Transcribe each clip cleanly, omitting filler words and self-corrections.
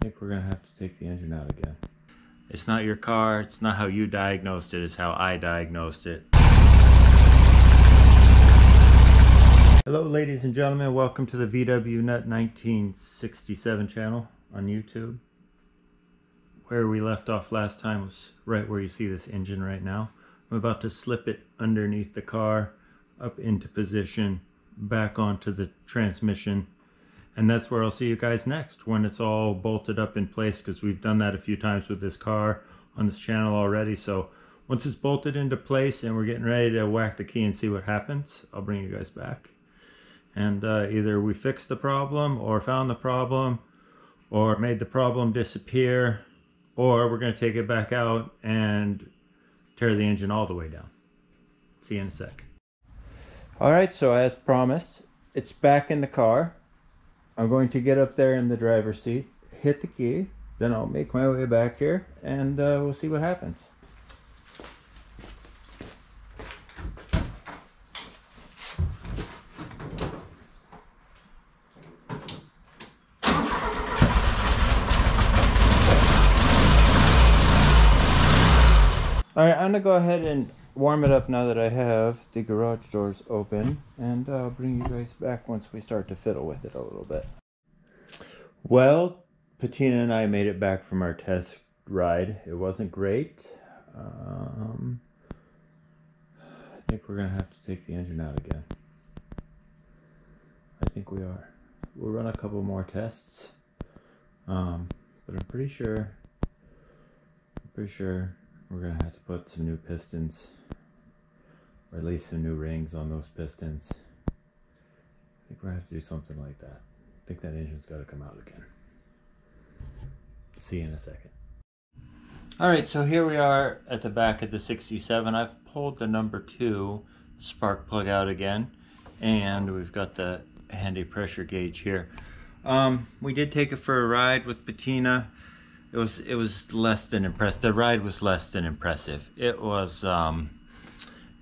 think we're gonna have to take the engine out again. It's not your car, it's not how you diagnosed it, it's how I diagnosed it. Hello ladies and gentlemen, welcome to the vwnut 1967 channel on YouTube. Where we left off last time was right where you see this engine right now. I'm about to slip it underneath the car, up into position, back onto the transmission. And that's where I'll see you guys next, when it's all bolted up in place, because we've done that a few times with this car on this channel already. So once it's bolted into place and we're getting ready to whack the key and see what happens, I'll bring you guys back. And either we fixed the problem, or found the problem, or made the problem disappear, or we're going to take it back out and tear the engine all the way down. See you in a sec. Alright, so as promised, it's back in the car. I'm going to get up there in the driver's seat, hit the key, then I'll make my way back here, and we'll see what happens. Alright, I'm going to go ahead and warm it up now that I have the garage doors open, and I'll bring you guys back once we start to fiddle with it a little bit. Well, Patina and I made it back from our test ride. It wasn't great. I think we're going to have to take the engine out again. I think we are. We'll run a couple more tests, but I'm pretty sure we're going to have to put some new pistons, or at least some new rings on those pistons. I think we're going to have to do something like that. I think that engine's got to come out again. See you in a second. Alright, so here we are at the back of the 67. I've pulled the number 2 spark plug out again, and we've got the handy pressure gauge here. We did take it for a ride with Patina. It was less than impressive. The ride was less than impressive. It was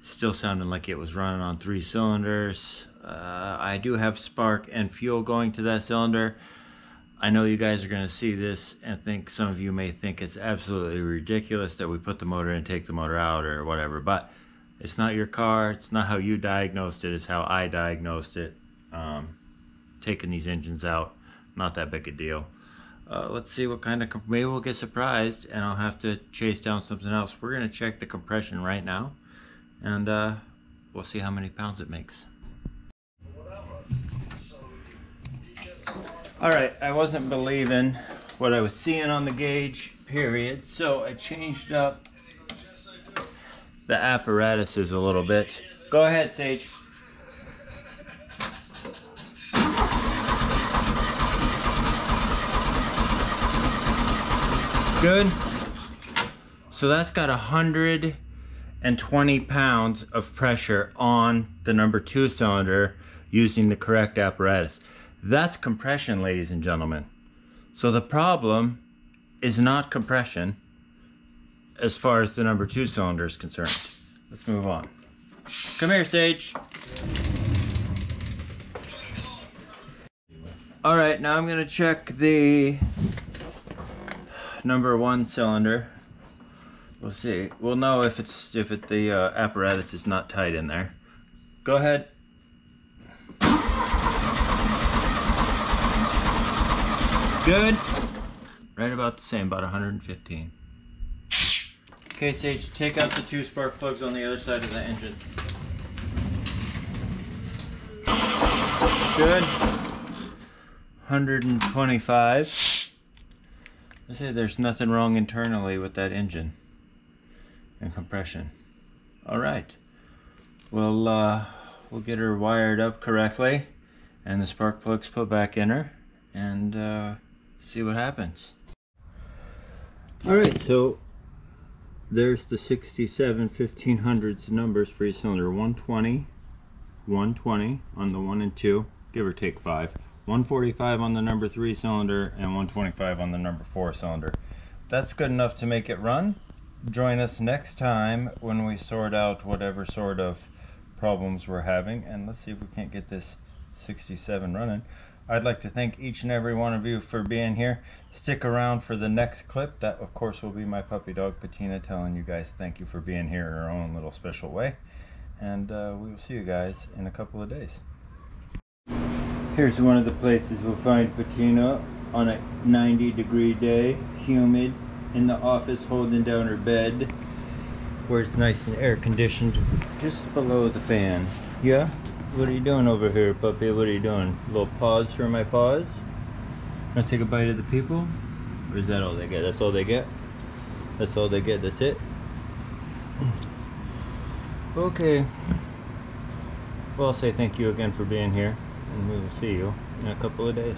still sounding like it was running on 3 cylinders. I do have spark and fuel going to that cylinder. I know you guys are going to see this and think, some of you may think it's absolutely ridiculous that we put the motor in and take the motor out or whatever, but it's not your car, it's not how you diagnosed it, it's how I diagnosed it. Taking these engines out, not that big a deal. Let's see what kind of, maybe we'll get surprised and I'll have to chase down something else. We're going to check the compression right now, and we'll see how many pounds it makes. Alright, I wasn't believing what I was seeing on the gauge, period, so I changed up the apparatuses a little bit. Go ahead, Sage. Good. So that's got 120 pounds of pressure on the number 2 cylinder using the correct apparatus. That's compression, ladies and gentlemen. So the problem is not compression as far as the number 2 cylinder is concerned. Let's move on. Come here, Sage. Alright, now I'm going to check the number 1 cylinder. We'll see. We'll know if the apparatus is not tight in there. Go ahead. Good. Right about the same, about 115. Okay, Sage, take out the 2 spark plugs on the other side of the engine. Good. 125. I say there's nothing wrong internally with that engine and compression. All right. We'll get her wired up correctly and the spark plugs put back in her, and see what happens. Alright, so there's the 67 1500s numbers for each cylinder. 120, 120 on the 1 and 2, give or take 5. 145 on the number 3 cylinder and 125 on the number 4 cylinder. That's good enough to make it run. Join us next time when we sort out whatever sort of problems we're having, and let's see if we can't get this 67 running. I'd like to thank each and every one of you for being here. Stick around for the next clip. That, of course, will be my puppy dog, Patina, telling you guys thank you for being here in her own little special way. And we will see you guys in a couple of days. Here's one of the places we'll find Patina on a 90-degree day, humid, in the office holding down her bed, where it's nice and air-conditioned, just below the fan. Yeah? What are you doing over here, puppy? What are you doing? A little pause for my paws? Wanna take a bite of the people? Or is that all they get? That's all they get? That's all they get? That's it? Okay. Well, I'll say thank you again for being here, and we will see you in a couple of days.